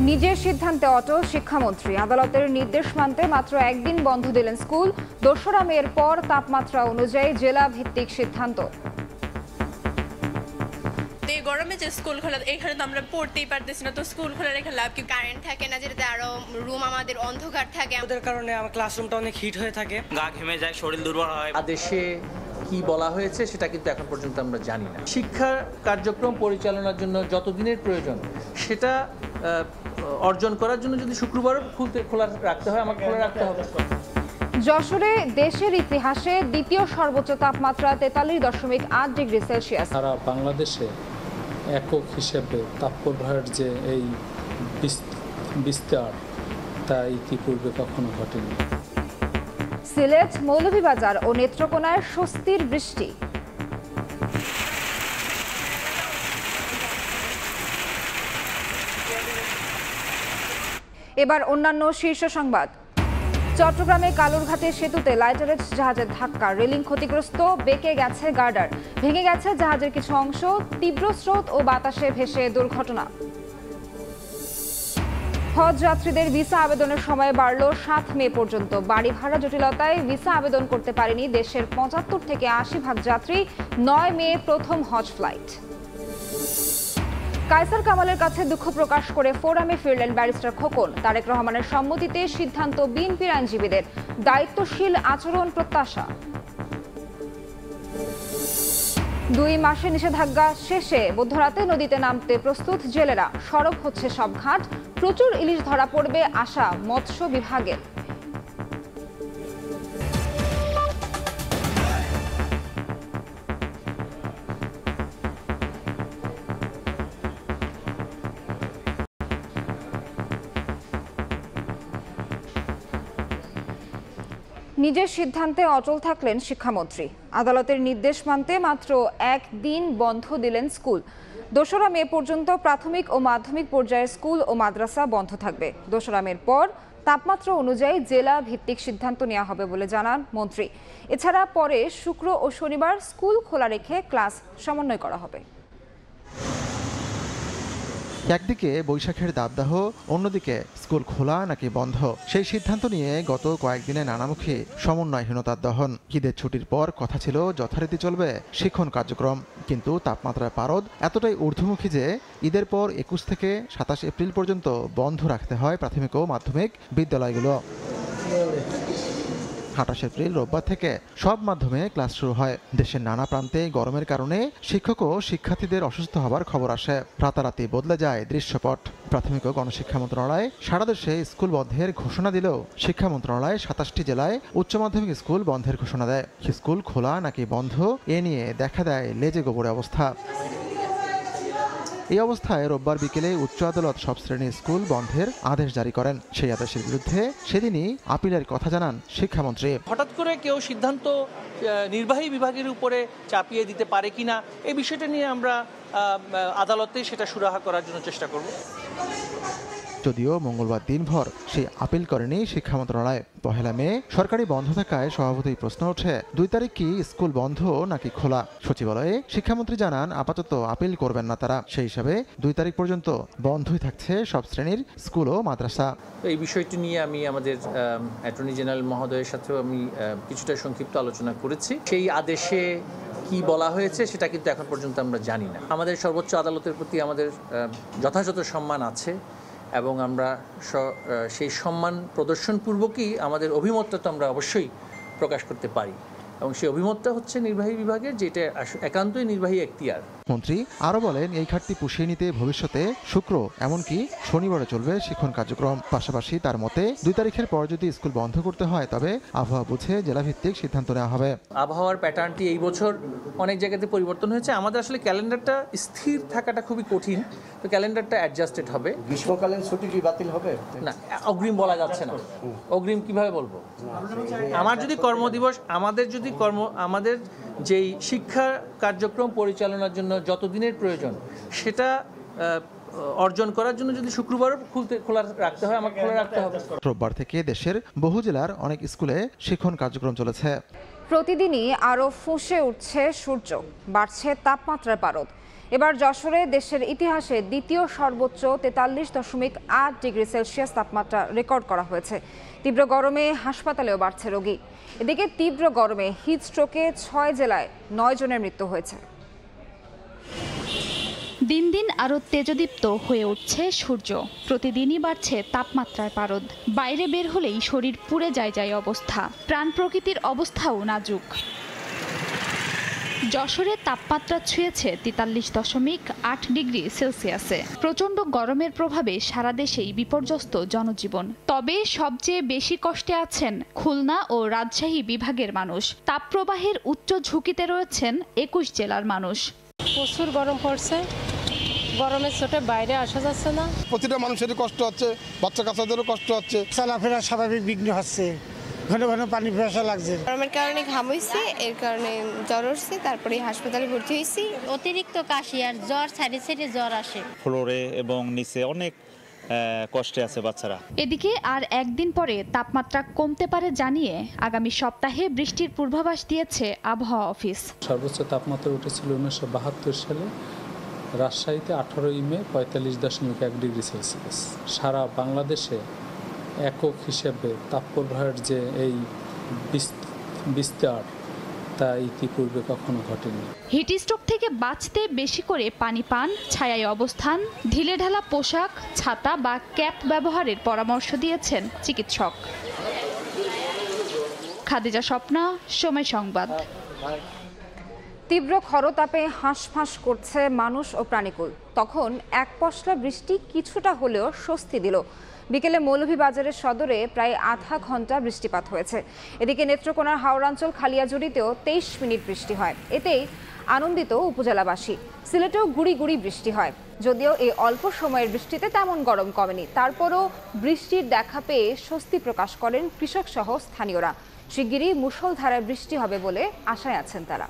নিজের সিদ্ধান্তে অটল শিক্ষামন্ত্রী। আদালতের নির্দেশ মানতে মাত্র একদিন বন্ধ দিলেন স্কুল। ২রা মের পর তাপমাত্রা অনুযায়ী জেলা ভিত্তিক সিদ্ধান্ত। গরমে যে স্কুল খোলা, এখানে তো আমরা পড়তেই পারতেছি না, তো স্কুল খোলা রেখে লাভ কি? কারেন্ট থাকে না, যেটাতে আরো রুম আমাদের অন্ধকার থাকে, ওদের কারণে আমার ক্লাসরুমটা অনেক হিট হয়ে থাকে, গা ঘেমে যায়, শরীর দুর্বল হয়। আদেশে কি বলা হয়েছে সেটা কিন্তু এখন পর্যন্ত আমরা জানি না। শিক্ষা কার্যক্রম পরিচালনার জন্য যতদিনের প্রয়োজন সেটা অর্জন করার জন্য যদি শুক্রবার খোলা রাখতে হয়, আমাকে খোলা রাখতে হবে। যশোরে দেশের ইতিহাসে দ্বিতীয় সর্বোচ্চ তাপমাত্রা ৪৩.৮ ডিগ্রি সেলসিয়াস। সারা বাংলাদেশে একক হিসেবে তাপপ্রবাহের যে এই বিস্তার তা ইতিপূর্বে কখনো ঘটেনি। সিলেট, মৌলভীবাজার ও নেত্রকোনায় স্বস্তির বৃষ্টি। এবার অন্যান্য শীর্ষ সংবাদ। চট্টগ্রামে কালুরঘাটের সেতুতে লাইটারেজ জাহাজের ধাক্কা, রেলিং ক্ষতিগ্রস্ত, বেঁকে গেছে গার্ডার, ভেঙে গেছে জাহাজের কিছু অংশ, তীব্র স্রোত ও বাতাসে ভেসে দুর্ঘটনা। হজ যাত্রীদের ভিসা আবেদনের সময় বাড়ল ৭ মে পর্যন্ত। বাড়ি ভাড়া জটিলতায় ভিসা আবেদন করতে পারেনি দেশের ৭৫ থেকে ৮০% যাত্রী। ৯ মে প্রথম হজ ফ্লাইট। কায়সার কামালের কাছে দুঃখ প্রকাশ করে ফোরামে ফিরলেন ব্যারিস্টার খোকন। তারেক রহমানের সম্মতিতে সিদ্ধান্ত বিএনপির আইনজীবীদের, দায়িত্বশীল আচরণ প্রত্যাশা। ২ মাসের নিষেধাজ্ঞা শেষে মধ্যরাতে নদীতে নামতে প্রস্তুত জেলেরা। সরব হচ্ছে সব ঘাট, প্রচুর ইলিশ ধরা পড়বে আশা মৎস্য বিভাগের। নিজের সিদ্ধান্তে অটল থাকলেন শিক্ষামন্ত্রী। আদালতের নির্দেশ মানতে মাত্র একদিন বন্ধ দিলেন স্কুল। ২রা মে পর্যন্ত প্রাথমিক ও মাধ্যমিক পর্যায়ের স্কুল ও মাদ্রাসা বন্ধ থাকবে। ২রা মের পর তাপমাত্রা অনুযায়ী জেলা ভিত্তিক সিদ্ধান্ত নেওয়া হবে বলে জানান মন্ত্রী। এছাড়া পরে শুক্র ও শনিবার স্কুল খোলা রেখে ক্লাস সমন্বয় করা হবে। একদিকে বৈশাখের দাবদাহ, অন্যদিকে স্কুল খোলা নাকি বন্ধ, সেই সিদ্ধান্ত নিয়ে গত কয়েকদিনে নানামুখী সমন্বয়হীনতার দহন। ঈদের ছুটির পর কথা ছিল যথারীতি চলবে শিক্ষণ কার্যক্রম, কিন্তু তাপমাত্রার পারদ এতটাই ঊর্ধ্বমুখী যে ঈদের পর ২১ থেকে ২৭ এপ্রিল পর্যন্ত বন্ধ রাখতে হয় প্রাথমিক ও মাধ্যমিক বিদ্যালয়গুলো। ২৮ এপ্রিল রোববার থেকে সব মাধ্যমে ক্লাস শুরু হয়। দেশের নানা প্রান্তে গরমের কারণে শিক্ষক ও শিক্ষার্থীদের অসুস্থ হবার খবর আসে। রাতারাতি বদলে যায় দৃশ্যপট। প্রাথমিক ও গণশিক্ষা মন্ত্রণালয় সারা দেশে স্কুল বন্ধের ঘোষণা দিলেও শিক্ষা মন্ত্রণালয় ২৭টি জেলায় উচ্চ মাধ্যমিক স্কুল বন্ধের ঘোষণা দেয়। স্কুল খোলা নাকি বন্ধ এ নিয়ে দেখা দেয় লেজে গোবরে অবস্থা। এই অবস্থায় রোববার বিকেলে উচ্চ আদালত সব শ্রেণীর স্কুল বন্ধের আদেশ জারি করেন। সেই আদেশের বিরুদ্ধে সেদিনই আপিলের কথা জানান শিক্ষামন্ত্রী। হঠাৎ করে কেউ সিদ্ধান্ত নির্বাহী বিভাগের উপরে চাপিয়ে দিতে পারে কিনা এই বিষয়টা নিয়ে আমরা আদালতে সেটা সুরাহা করার জন্য চেষ্টা করব। যদিও মঙ্গলবার দিনভর সেই আপিল করেনি শিক্ষা মন্ত্রণালয়। ১লা মে সরকারি বন্ধ থাকায় স্বভাবতই প্রশ্ন ওঠে ২ তারিখ কি স্কুল বন্ধ নাকি খোলা। সচিবালয়ে শিক্ষামন্ত্রী জানান আপাতত আপিল করবেন না তারা। সেই হিসাবে ২ তারিখ পর্যন্ত বন্ধই থাকছে সব শ্রেণীর স্কুল ও মাদ্রাসা। এই বিষয়টি নিয়ে আমি আমাদের অ্যাটর্নি জেনারেল মহোদয়ের সাথেও আমি কিছুটা সংক্ষিপ্ত আলোচনা করেছি। সেই আদেশে কি বলা হয়েছে সেটা কিন্তু এখন পর্যন্ত আমরা জানি না। আমাদের সর্বোচ্চ আদালতের প্রতি আমাদের যথাযথ সম্মান আছে এবং আমরা সেই সম্মান প্রদর্শনপূর্বকই আমাদের অভিমতটা তো আমরা অবশ্যই প্রকাশ করতে পারি, এবং সেই অভিমতটা হচ্ছে নির্বাহী বিভাগের, যেটা একান্তই নির্বাহী এখতিয়ার। মন্ত্রী আরও বলেন এই ঘাটতি পুষিয়ে নিতে ভবিষ্যতে শুক্র এমনকি শনিবারে চলবে শিক্ষণ কার্যক্রম। পাশাপাশি তার মতে ২ তারিখের পর যদি স্কুল বন্ধ করতে হয় তবে আবহাওয়া বুঝে জেলাভিত্তিক সিদ্ধান্ত নেওয়া হবে। আবহাওয়ার প্যাটার্নটি এই বছর অনেক জায়গাতে পরিবর্তন হয়েছে। আমাদের আসলে ক্যালেন্ডারটা স্থির থাকাটা খুবই কঠিন, তো ক্যালেন্ডারটা অ্যাডজাস্টেড হবে। গ্রীষ্মকালীন ছুটি কি বাতিল হবে? না, অগ্রিম বলা যাচ্ছে না। অগ্রিম কিভাবে বলবো? আমার যদি কর্মদিবস আমাদের যেই শিক্ষা কার্যক্রম পরিচালনার জন্য যতদিনের প্রয়োজন সেটা অর্জন করার জন্য যদি শুক্রবার খোলা রাখতে হয়, আমাকে খোলা রাখতে হবে। রোববার থেকে দেশের বহু জেলার অনেক স্কুলে শিক্ষণ কার্যক্রম চলেছে। প্রতিদিনই আরও ফুঁসে উঠছে সূর্য, বাড়ছে তাপমাত্রার পারদ। এবার যশোরে দেশের ইতিহাসে দ্বিতীয় সর্বোচ্চ 43.8 ডিগ্রি সেলসিয়াস তাপমাত্রা রেকর্ড করা হয়েছে। তীব্র গরমে হাসপাতালেও বাড়ছে রোগী। এদিকে তীব্র গরমে হিট স্ট্রোকে 6 জেলায় 9 জনের মৃত্যু হয়েছে। দিন দিন আরো তেজদীপ্ত হয়ে উঠছে সূর্য, প্রতিদিনই বাড়ছে তাপমাত্রার পারদ। বাইরে বের হলেই শরীর পুড়ে যায় অবস্থা, প্রাণ প্রকৃতির অবস্থাও নাজুক। যশোরে তাপমাত্রা ছুঁয়েছে 43.8 ডিগ্রি সেলসিয়াসে। প্রচণ্ড গরমের প্রভাবে সারা দেশেই বিপর্যস্ত জনজীবন। তবে সবচেয়ে বেশি কষ্টে আছেন খুলনা ও রাজশাহী বিভাগের মানুষ। তাপপ্রবাহের উচ্চ ঝুঁকিতে রয়েছেন 21 জেলার মানুষ। প্রচুর গরম পড়ছে, গরমের চোটে বাইরে আসা যাচ্ছে না। প্রতিটা মানুষেরই কষ্ট হচ্ছে, বাচ্চা কাচ্চাদেরও কষ্ট হচ্ছে, চলাফেরা স্বাভাবিক বিঘ্ন হচ্ছে, ঘন ঘন পানি পিপাসা লাগছে। গরমের কারণে ঘাম হয়েছে, এর কারণে জ্বর উঠছে, তারপরে হাসপাতালে ভর্তি হয়েছি। অতিরিক্ত কাশি আর জ্বর সাইডে জ্বর আসে। ফ্লোরে এবং নিচে অনেক কষ্টে আছে বাচ্চারা। এদিকে আর একদিন পরে তাপমাত্রা কমতে পারে জানিয়ে আগামী সপ্তাহে বৃষ্টির পূর্বাভাস দিয়েছে আবহাওয়া অফিস। সর্বোচ্চ তাপমাত্রা উঠেছিল 1972 সালে রাজশাহীতে 18 মে 45.1 ডিগ্রি সেলসিয়াস। সারা বাংলাদেশে একক হিসেবে তাপপ্রবাহের যে এই বিস্তার তা ইতিপূর্বে কখনো ঘটেনি। হিট স্ট্রোক থেকে বাঁচতে বেশি করে পানি পান, ছায়ায় অবস্থান, ঢিলেঢালা পোশাক, ছাতা বা ক্যাপ ব্যবহারের পরামর্শ দিয়েছেন চিকিৎসক। খাদিজা স্বপ্না, সময় সংবাদ। তীব্র খরতাপে হাঁসফাঁস করছে মানুষ ও প্রাণীকুল। তখন এক পশলা বৃষ্টি কিছুটা হলেও স্বস্তি দিল। বিকেলে মৌলভীবাজারের সদরে প্রায় আধা ঘন্টা বৃষ্টিপাত হয়েছে। এদিকে নেত্রকোনার হাওড়াঞ্চল খালিয়াজুড়িতেও 23 মিনিট বৃষ্টি হয়। এতেই আনন্দিত উপজেলাবাসী। সিলেটেও গুড়ি গুড়ি বৃষ্টি হয়। যদিও এই অল্প সময়ের বৃষ্টিতে তেমন গরম কমেনি, তারপরও বৃষ্টির দেখা পেয়ে স্বস্তি প্রকাশ করেন কৃষক সহ স্থানীয়রা। শিগগিরই মুষলধারায় বৃষ্টি হবে বলে আশায় আছেন তারা।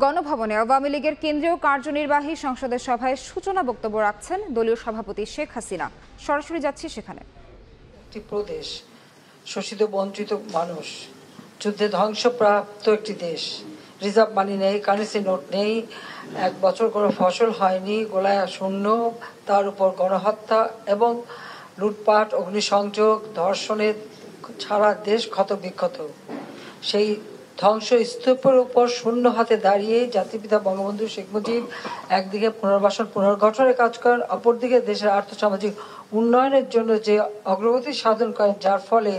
গণভবনে আওয়ামী লীগের কেন্দ্রীয় কার্যনির্বাহী সংসদের সভায় সূচনা বক্তব্য রাখছেন দলীয় সভাপতি শেখ হাসিনা। সরাসরি যাচ্ছি সেখানে। একটি প্রদেশ, শোষিত বঞ্চিত মানুষ, যুদ্ধে ধ্বংসপ্রাপ্ত একটি দেশ, রিজার্ভ মানি নেই, কারেন্সি নোট নেই, 1 বছর কোনো ফসল হয়নি, গোলায় শূন্য, তার উপর গণহত্যা এবং লুটপাট, অগ্নিসংযোগ, ধর্ষণে সারা দেশ ক্ষতবিক্ষত। সেই ধ্বংসস্তূপের উপর শূন্য হাতে দাঁড়িয়ে জাতিপিতা বঙ্গবন্ধু শেখ মুজিব একদিকে পুনর্বাসন পুনর্গঠনের কাজ করেন, অপরদিকে দেশের আর্থসামাজিক উন্নয়নের জন্য যে অগ্রগতি সাধন করেন, যার ফলে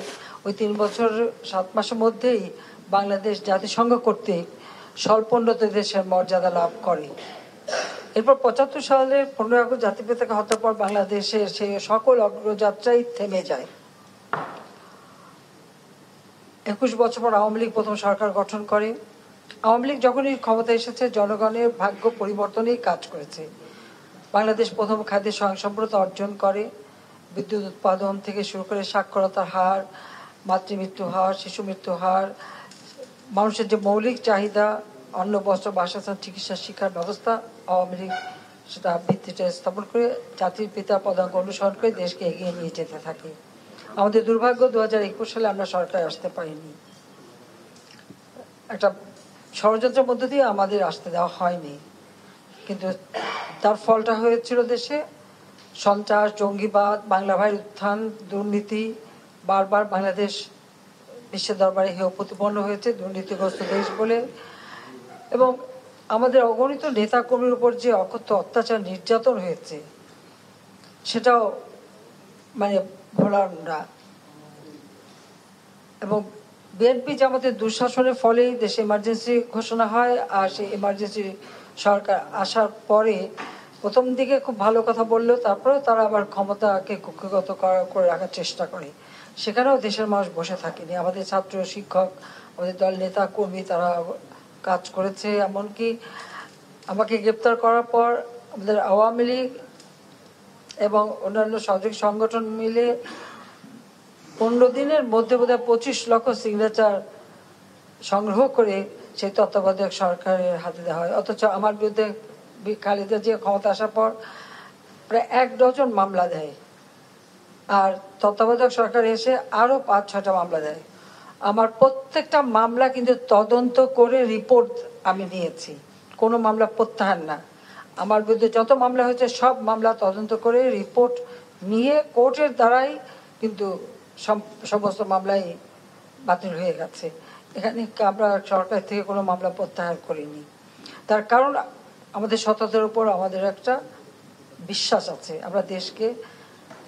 ওই 3 বছর 7 মাসের মধ্যেই বাংলাদেশ জাতিসংঘ কর্তৃক স্বল্পোন্নত দেশের মর্যাদা লাভ করে। এরপর 75 সালের 15 আগস্ট জাতিপিতাকে হত্যার পর বাংলাদেশের সেই সকল অগ্রযাত্রাই থেমে যায়। 21 বছর পর আওয়ামী লীগ প্রথম সরকার গঠন করে। আওয়ামী লীগ যখনই ক্ষমতা এসেছে জনগণের ভাগ্য পরিবর্তনেই কাজ করেছে। বাংলাদেশ প্রথম খাদ্য স্বয়ংসম্পূর্ণতা অর্জন করে। বিদ্যুৎ উৎপাদন থেকে শুরু করে সাক্ষরতার হার, মাতৃমৃত্যু হার, শিশু মৃত্যু হার, মানুষের যে মৌলিক চাহিদা, অন্ন, বস্ত্র, বাসস্থান, চিকিৎসা, শিক্ষার ব্যবস্থা, আওয়ামী লীগ সেটা ভিত্তিটা স্থাপন করে জাতির পিতা পদাঙ্ক অনুসরণ করে দেশকে এগিয়ে নিয়ে যেতে থাকে। আমাদের দুর্ভাগ্য 2021 সালে আমরা সরকারে আসতে পারিনি। একটা ষড়যন্ত্রের মধ্য দিয়ে আমাদের আসতে দেওয়া হয়নি, কিন্তু তার ফলটা হয়েছিল দেশে সন্ত্রাস, জঙ্গিবাদ, বাংলা ভাইয়ের উত্থান, দুর্নীতি। বারবার বাংলাদেশ বিশ্বের দরবারে হেয় প্রতিপন্ন হয়েছে দুর্নীতিগ্রস্ত দেশ বলে। এবং আমাদের অগণিত নেতাকর্মীর উপর যে অকথ্য অত্যাচার নির্যাতন হয়েছে সেটাও মানে ভোলার না। এবং বিএনপি জামাতের দুঃশাসনের ফলেই দেশে ইমার্জেন্সি ঘোষণা হয়। আর সেই ইমার্জেন্সি সরকার আসার পরে প্রথম দিকে খুব ভালো কথা বললেও তারপরেও তারা আবার ক্ষমতাকে কুক্ষিগত করে রাখার চেষ্টা করে। সেখানেও দেশের মানুষ বসে থাকেনি। আমাদের ছাত্র, শিক্ষক, আমাদের দল নেতা কর্মী তারা কাজ করেছে। এমনকি আমাকে গ্রেপ্তার করার পর আমাদের আওয়ামী লীগ এবং অন্যান্য সহযোগী সংগঠন মিলে 15 দিনের মধ্যে বোধহয় 25 লক্ষ সিগনেচার সংগ্রহ করে সেই তত্ত্বাবধায়ক সরকারের হাতে দেওয়া হয়। অথচ আমার বিরুদ্ধে খালেদা জিয়া ক্ষমতা আসার পর প্রায় 1 ডজন মামলা দেয়। আর তত্ত্বাবধায়ক সরকার এসে আরও 5-6টা মামলা দেয়। আমার প্রত্যেকটা মামলা কিন্তু তদন্ত করে রিপোর্ট আমি নিয়েছি, কোনো মামলা প্রত্যাহার না। আমার বিরুদ্ধে যত মামলা হয়েছে সব মামলা তদন্ত করে রিপোর্ট নিয়ে কোর্টের দ্বারাই কিন্তু সমস্ত মামলাই বাতিল হয়ে গেছে। এখানে আমরা সরকার থেকে কোনো মামলা প্রত্যাহার করিনি। তার কারণ আমাদের সততার উপর আমাদের একটা বিশ্বাস আছে। আমরা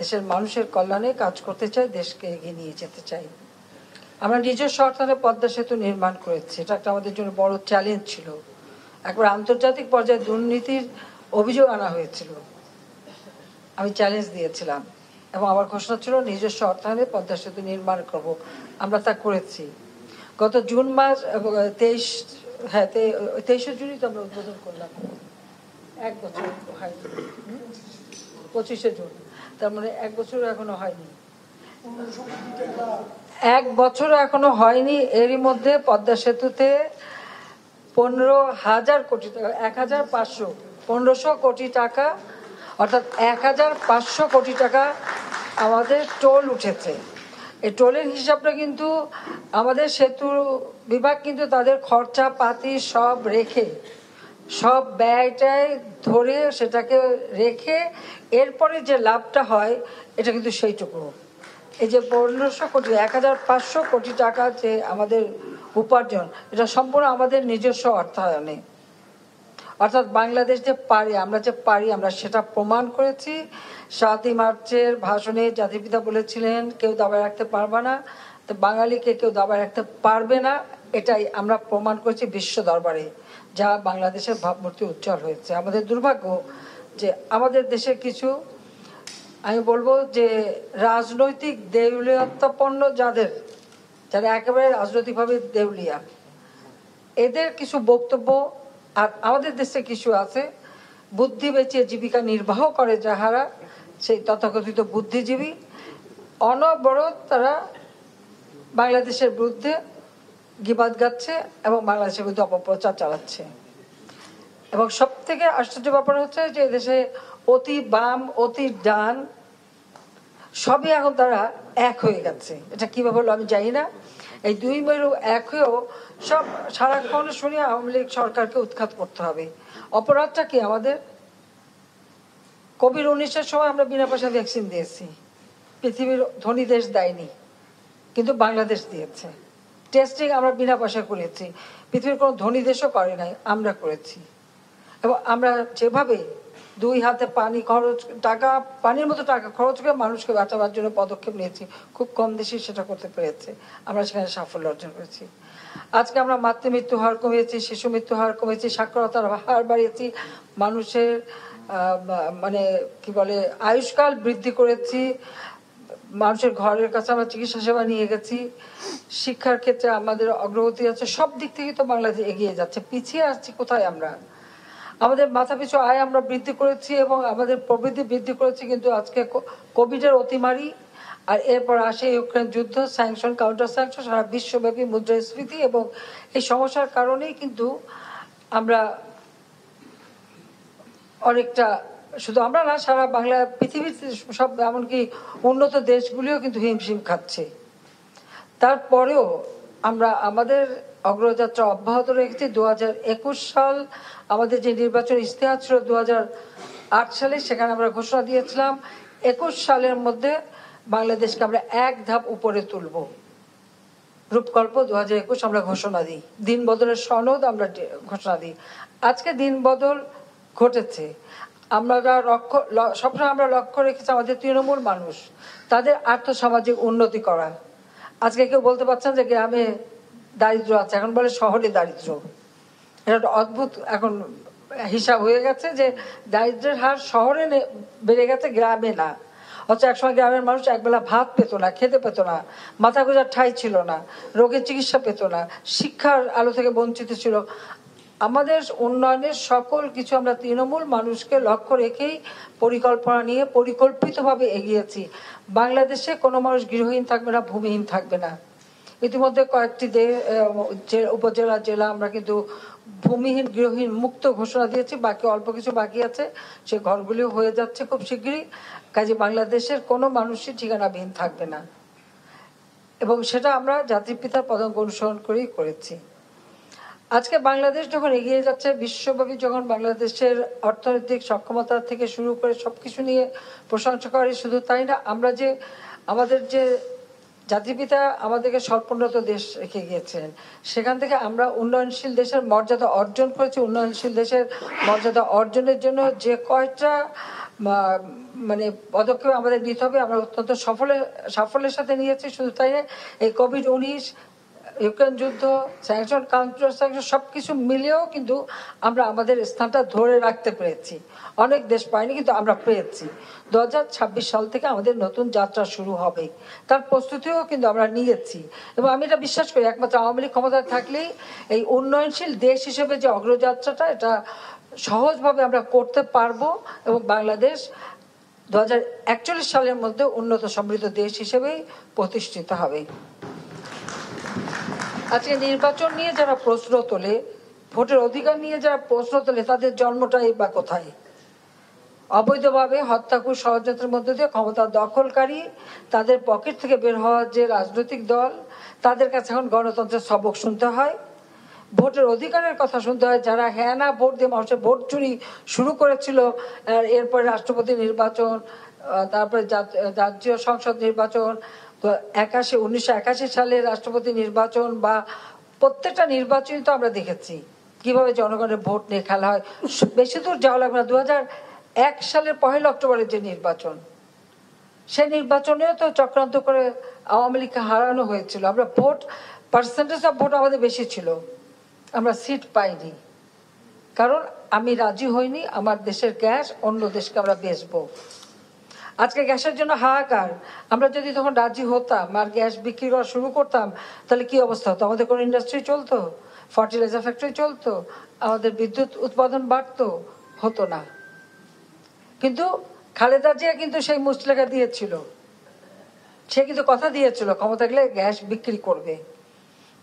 দেশের মানুষের কল্যাণে কাজ করতে চাই, দেশকে এগিয়ে নিয়ে যেতে চাই। আমরা নিজস্ব অর্থায়নে পদ্মা সেতু নির্মাণ করেছি, এটা একটা আমাদের জন্য বড় চ্যালেঞ্জ ছিল। একবার আন্তর্জাতিক পর্যায়ে দুর্নীতির অভিযোগ আনা হয়েছিল, আমি চ্যালেঞ্জ দিয়েছিলাম এবং আমার ঘোষণা ছিল নিজস্ব অর্থায়নে পদ্মা সেতু নির্মাণ করব। আমরা তা করেছি। গত জুন মাস 23শে জুনই তো আমরা উদ্বোধন করলাম, 1 বছর হয়নি, 25শে জুন, তার মানে 1 বছর এখনো হয়নি। 1 বছর এখনো হয়নি। এরই মধ্যে পদ্মা সেতুতে 15,000 কোটি টাকা, 1500 কোটি টাকা, অর্থাৎ 1500 কোটি টাকা আমাদের টোল উঠেছে। এই টোলের হিসাবটা কিন্তু আমাদের সেতু বিভাগ কিন্তু তাদের খরচা পাতি সব রেখে, সব ব্যয়টায় ধরে সেটাকে রেখে এরপরে যে লাভটা হয় এটা কিন্তু সেইটুকু। এই যে 1500 কোটি, 1500 কোটি টাকা যে আমাদের উপার্জন, এটা সম্পূর্ণ আমাদের নিজস্ব অর্থায়নে। অর্থাৎ বাংলাদেশ যে পারি, আমরা সেটা প্রমাণ করেছি। 7ই মার্চের ভাষণে জাতির পিতা বলেছিলেন কেউ দাবায় রাখতে পারবে না, তো বাঙালিকে কেউ দাবায় রাখতে পারবে না, এটাই আমরা প্রমাণ করেছি বিশ্ব দরবারে, যা বাংলাদেশের ভাবমূর্তি উজ্জ্বল হয়েছে। আমাদের দুর্ভাগ্য যে আমাদের দেশের কিছু, আমি বলবো যে রাজনৈতিক দেউলিয়াত্মপন্ন যারা একেবারে রাজনৈতিকভাবে দেউলিয়া, এদের কিছু বক্তব্য, আর আমাদের দেশে কিছু আছে বুদ্ধি বেঁচে জীবিকা নির্বাহ করে যাহারা, সেই তথাকথিত বুদ্ধিজীবী, অনবরত তারা বাংলাদেশের বিরুদ্ধে গিবাদ গাচ্ছে এবং বাংলাদেশের বিরুদ্ধে অপপ্রচার চালাচ্ছে। এবং সব থেকে আশ্চর্য ব্যাপার হচ্ছে যে দেশে অতি বাম অতি ডান সবই এখন তারা এক হয়ে গেছে। এটা কিভাবে হলো আমি জানি না। এই দুই মেরু এক হয়েও সব সারাক্ষণ শুনি আওয়ামী লীগ সরকারকে উৎখাত করতে হবে। অপরাধটা কি আমাদের? কোভিড-19-এর সময় আমরা বিনা পয়সা ভ্যাকসিন দিয়েছি, পৃথিবীর ধনী দেশ দেয়নি, কিন্তু বাংলাদেশ দিয়েছে। টেস্টিং আমরা বিনা পয়সা করেছি, পৃথিবীর কোনো ধনী দেশও করে নাই, আমরা করেছি। এবং আমরা যেভাবে 2 হাতে পানির মতো টাকা খরচ করে মানুষকে বাঁচাবার জন্য পদক্ষেপ নিয়েছি, খুব কম দেশই সেটা করতে পেরেছে, আমরা সেখানে সাফল্য অর্জন করেছি। আজকে আমরা মাতৃমৃত্যু হার কমিয়েছি, শিশু মৃত্যু হার কমিয়েছি, সাক্ষরতার হার বাড়িয়েছি, মানুষের আয়ুষ্কাল বৃদ্ধি করেছি, মানুষের ঘরের কাছে আমরা চিকিৎসা সেবা নিয়ে গেছি, শিক্ষার ক্ষেত্রে আমাদের অগ্রগতি আছে। সব দিক থেকে তো বাংলাদেশ এগিয়ে যাচ্ছে, পিছিয়ে আসছি কোথায় আমরা? আমাদের মাথাপিছু আয় আমরা বৃদ্ধি করেছি এবং আমাদের প্রবৃদ্ধি বৃদ্ধি করেছি, কিন্তু আজকে কোভিডের অতিমারি, আর এরপর আসে ইউক্রেন যুদ্ধ, স্যাংশন, কাউন্টার স্যাংশন, সারা বিশ্বব্যাপী মুদ্রাস্ফীতি, এবং এই সমস্যার কারণেই কিন্তু আমরা অনেকটা, শুধু আমরা না, সারা বাংলা পৃথিবীর সব এমনকি উন্নত দেশগুলিও কিন্তু হিমশিম খাচ্ছে। তারপরেও আমরা আমাদের অগ্রযাত্রা অব্যাহত রেখেছি। 2021 সাল আমাদের যে নির্বাচন ইশতেহার ছিল 2008 সালে, সেখানে আমরা ঘোষণা দিয়েছিলাম 21 সালের মধ্যে বাংলাদেশকে আমরা 1 ধাপ উপরে তুলব। রূপকল্প 2021 আমরা ঘোষণা দিই, দিন বদলের সনদ আমরা ঘোষণা দিই। আজকে দিন বদল ঘটেছে। সবসময় আমরা লক্ষ্য রেখেছি আমাদের তৃণমূল মানুষ, তাদের আর্থসামাজিক উন্নতি করা। আজকে কেউ বলতে পারছেন যে গ্রামে দারিদ্র আছে, এখন বলে শহরে দারিদ্র। এটা একটা অদ্ভুত এখন হিসাব হয়ে গেছে যে দারিদ্রের হার শহরে বেড়ে গেছে, গ্রামে না। অথচ একসময় গ্রামের মানুষ একবেলা ভাত পেত না, খেতে পেত না, মাথা গোঁজার ঠাঁই ছিল না, রোগের চিকিৎসা পেত না, শিক্ষার আলো থেকে বঞ্চিত ছিল। আমাদের উন্নয়নের সকল কিছু আমরা তৃণমূল মানুষকে লক্ষ্য রেখেই পরিকল্পনা নিয়ে পরিকল্পিতভাবে এগিয়েছি। বাংলাদেশে কোনো মানুষ গৃহহীন থাকবে না, ভূমিহীন থাকবে না। ইতিমধ্যে কয়েকটি উপজেলা জেলা আমরা কিন্তু ভূমিহীন গৃহহীন মুক্ত ঘোষণা দিয়েছি, বাকি অল্প কিছু বাকি আছে, সে ঘরগুলিও হয়ে যাচ্ছে খুব শীঘ্রই। কাজে বাংলাদেশের কোনো মানুষই ঠিকানাবিহীন থাকবে না, এবং সেটা আমরা জাতির পিতার পদাঙ্ক অনুসরণ করেই করেছি। আজকে বাংলাদেশ যখন এগিয়ে যাচ্ছে, বিশ্বব্যাপী যখন বাংলাদেশের অর্থনৈতিক সক্ষমতা থেকে শুরু করে সবকিছু নিয়ে প্রশংসা করে, শুধু তাই না, আমরা যে আমাদের যে জাতির পিতা আমাদেরকে স্বল্পোন্নত দেশ রেখে গিয়েছেন, সেখান থেকে আমরা উন্নয়নশীল দেশের মর্যাদা অর্জন করেছি। উন্নয়নশীল দেশের মর্যাদা অর্জনের জন্য যে কয়টা মানে পদক্ষেপ আমাদের নিতে হবে, আমরা অত্যন্ত সাফল্যের সাথে নিয়েছি। শুধু তাই না, এই কোভিড-19, ইউক্রেন যুদ্ধ, স্যাংশন, কাউন্টার স্যাংশন সবকিছু মিলিয়েও কিন্তু আমরা আমাদের স্থানটা ধরে রাখতে পেরেছি। অনেক দেশ পায়নি, কিন্তু আমরা পেয়েছি। 2026 সাল থেকে আমাদের নতুন যাত্রা শুরু হবে, তার প্রস্তুতিও কিন্তু আমরা নিয়েছি। এবং আমি এটা বিশ্বাস করি, একমাত্র আওয়ামী লীগ ক্ষমতায় থাকলেই এই উন্নয়নশীল দেশ হিসেবে যে অগ্রযাত্রাটা, এটা সহজভাবে আমরা করতে পারবো, এবং বাংলাদেশ 2041 সালের মধ্যে উন্নত সমৃদ্ধ দেশ হিসেবেই প্রতিষ্ঠিত হবে। আজকে নির্বাচন নিয়ে যারা প্রশ্ন তোলে, ভোটের অধিকার নিয়ে যারা প্রশ্ন তোলে, তাদের জন্মটাই বা কোথায়? অবৈধভাবে হত্যাকুর ষড়যন্ত্রের মধ্যে দিয়ে ক্ষমতা দখলকারী, তাদের পকেট থেকে বের হওয়া যে রাজনৈতিক দল, তাদের কাছে এখন গণতন্ত্রের সবক শুনতে হয়, ভোটের অধিকারের কথা শুনতে হয়। যারা হ্যাঁ না ভোট দিয়ে মানুষের ভোট চুরি শুরু করেছিল, এরপরে রাষ্ট্রপতি নির্বাচন, তারপরে জাতীয় সংসদ নির্বাচন, তো 1981 সালে রাষ্ট্রপতি নির্বাচন, বা প্রত্যেকটা নির্বাচনই তো আমরা দেখেছি কিভাবে জনগণের ভোট নিয়ে খেলা হয়। বেশি দূর যাওয়া লাগবে না, 2001 সালের 1 অক্টোবরের যে নির্বাচন, সেই নির্বাচনেও তো চক্রান্ত করে আওয়ামী লীগকে হারানো হয়েছিল। আমরা ভোট, পার্সেন্টেজ অফ ভোট আমাদের বেশি ছিল, আমরা সিট পাইনি, কারণ আমি রাজি হইনি আমার দেশের গ্যাস অন্য দেশকে আমরা বেচবো। আজকে গ্যাসের জন্য হাহাকার। আমরা যদি তখন রাজি হতাম আর গ্যাস বিক্রি করা শুরু করতাম, তাহলে কি অবস্থা হতো? আমাদের কোনো ইন্ডাস্ট্রি চলতো? ফার্টিলাইজার ফ্যাক্টরি চলতো? আমাদের বিদ্যুৎ উৎপাদন বাড়তো? হতো না। কিন্তু খালেদা জিয়া কিন্তু সেই মুচলেখা দিয়েছিল, সে কিন্তু কথা দিয়েছিল ক্ষমতা গেলে গ্যাস বিক্রি করবে।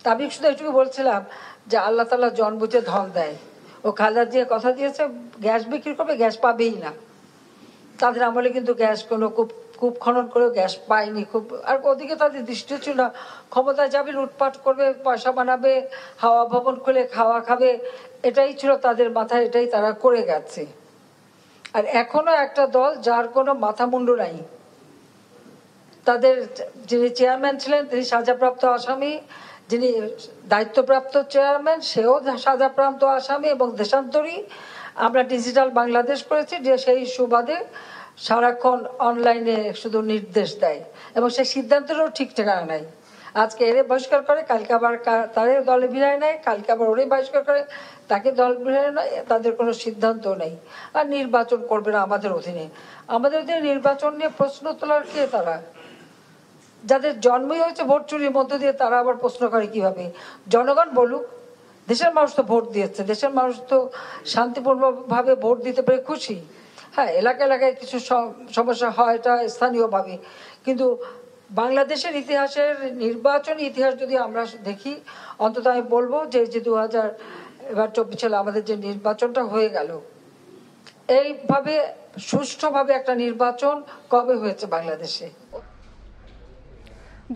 তা আমি শুধু এটুকু বলছিলাম যে আল্লাহ তাআলা জন বুঝে ধন দেয়, ও খালেদা জিয়া কথা দিয়েছে গ্যাস বিক্রি করবে, গ্যাস পাবেই না। তাদের আমলে কিন্তু গ্যাস কোনো কূপ খনন করেও গ্যাস পায়নি, খুব আর ওদিকে তাদের দৃষ্টি ছিল না। ক্ষমতায় যাবে, লুটপাট করবে, পয়সা বানাবে, হাওয়া ভবন খুলে খাওয়া খাবে, এটাই ছিল তাদের মাথায়, এটাই তারা করে গেছে। আর এখনো একটা দল যার কোনো মাথা মুন্ডু নাই। তাদের যিনি চেয়ারম্যান ছিলেন তিনি সাজাপ্রাপ্ত আসামি, যিনি দায়িত্বপ্রাপ্ত চেয়ারম্যান সেও সাজাপ্রাপ্ত আসামি এবং দেশান্তরী। আমরা ডিজিটাল বাংলাদেশ করেছি, যে সেই সুবাদে সারাক্ষণ অনলাইনে শুধু নির্দেশ দেয়, এবং সেই সিদ্ধান্তেরও ঠিক ঠিকানা নাই। আজকে এরে বহিষ্কার করে, কালকে আবার তারে দলে ভিড়ায় নেয়, কালকে আবার ওরে বহিষ্কার করে, তাকে দল ভিড়ায় নেয়। তাদের কোনো সিদ্ধান্ত নেই। আর নির্বাচন করবে না আমাদের অধীনে। আমাদের অধীনে নির্বাচন নিয়ে প্রশ্ন তোলার কে? তারা যাদের জন্মই হয়েছে ভোট চুরির মধ্য দিয়ে, তারা আবার প্রশ্ন করে কিভাবে? জনগণ বলুক, দেশের মানুষ তো ভোট দিয়েছে, দেশের মানুষ তো শান্তিপূর্ণভাবে ভোট দিতে পেরে খুশি। হ্যাঁ, এলাকায় কিছু সমস্যা হয়, এটা স্থানীয়ভাবে, কিন্তু বাংলাদেশের ইতিহাসের নির্বাচনী ইতিহাস যদি আমরা দেখি, অন্তত আমি বলবো যে 2024 সালে আমাদের যে নির্বাচনটা হয়ে গেল, এইভাবে সুষ্ঠুভাবে একটা নির্বাচন কবে হয়েছে বাংলাদেশে?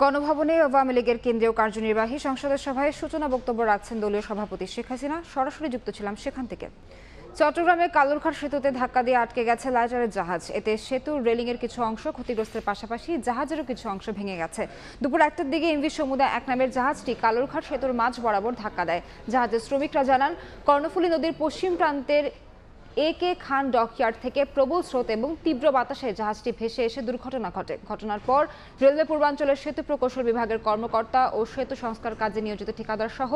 গণভবনে আওয়ামী লীগের কেন্দ্রীয় কার্যনির্বাহী সংসদের সভায় সূচনা বক্তব্য রাখছেন দলীয় সভাপতি শেখ হাসিনা। সরাসরি যুক্ত ছিলাম সেখান থেকে। চট্টগ্রামে কালুরঘাট সেতুতে ধাক্কা দিয়ে আটকে গেছে লাইটারের জাহাজ। এতে সেতুর রেলিংয়ের কিছু অংশ ক্ষতিগ্রস্তের পাশাপাশি জাহাজেরও কিছু অংশ ভেঙে গেছে। দুপুর 1টার দিকে এমভি সমুদায় 1 নামের জাহাজটি কালুরঘাট সেতুর মাঝ বরাবর ধাক্কা দেয়। জাহাজের শ্রমিকরা জানান, কর্ণফুলী নদীর পশ্চিম প্রান্তের একে খান ডকইয়ার্ড থেকে প্রবল স্রোত এবং তীব্র বাতাসে জাহাজটি ভেসে এসে দুর্ঘটনা ঘটে। ঘটনার পর রেলওয়ে পূর্বাঞ্চলের সেতু প্রকৌশল বিভাগের কর্মকর্তা ও সেতু সংস্কার কাজে নিয়োজিত ঠিকাদার সহ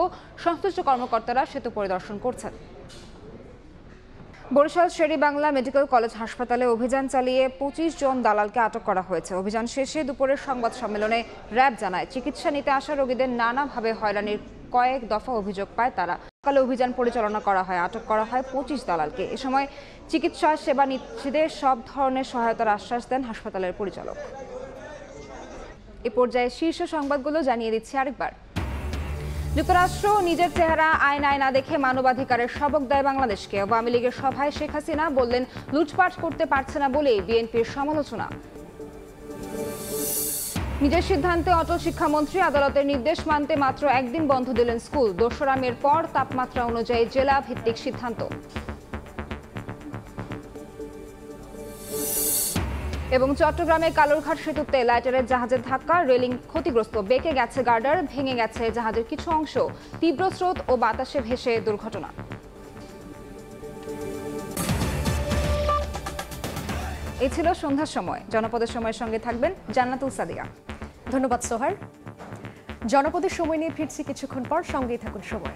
সংশ্লিষ্ট কর্মকর্তারা সেতু পরিদর্শন করছেন। বরিশাল শের-ই-বাংলা মেডিকেল কলেজ হাসপাতালে অভিযান চালিয়ে 25 জন দালালকে আটক করা হয়েছে। অভিযান শেষে দুপুরের সংবাদ সম্মেলনে র্যাব জানায়, চিকিৎসা নিতে আসা রোগীদের নানাভাবে হয়রানির কয়েক দফা অভিযোগ পায় তারা। সকালে অভিযান পরিচালনা করা হয়, আটক করা হয় 25 দালালকে। এ সময় চিকিৎসা সেবা নিচ্ছিদের সব ধরনের সহায়তার আশ্বাস দেন হাসপাতালের পরিচালক। এ পর্যায়ে শীর্ষ সংবাদগুলো জানিয়ে দিচ্ছি আরেকবার। যুক্তরাষ্ট্র নিজের চেহারা আয়নায় না দেখে মানবাধিকারের সবক দেয় বাংলাদেশকে। আওয়ামী লীগের সভায় শেখ হাসিনা বললেন, লুটপাট করতে পারছে না বলেই বিএনপির সমালোচনা। নিজের সিদ্ধান্তে অটল শিক্ষামন্ত্রী, আদালতের নির্দেশ মানতে মাত্র একদিন বন্ধ দিলেন স্কুল। ২রা মের পর তাপমাত্রা অনুযায়ী জেলা ভিত্তিক সিদ্ধান্ত। এবং চট্টগ্রামে কালুরঘাট সেতুতে লাইটারের জাহাজের ধাক্কা, রেলিং ক্ষতিগ্রস্ত, বেঁকে গেছে গার্ডার, ভেঙে গেছে জাহাজের কিছু অংশ, তীব্র স্রোত ও বাতাসে ভেসে দুর্ঘটনা। এই ছিল সন্ধ্যার সময়। জনপদের সময়ের সঙ্গে থাকবেন জান্নাতুল সাদিয়া। ধন্যবাদ সোহার। জনপদের সময় নিয়ে ফিরছি কিছুক্ষণ পর, সঙ্গেই থাকুন সময়।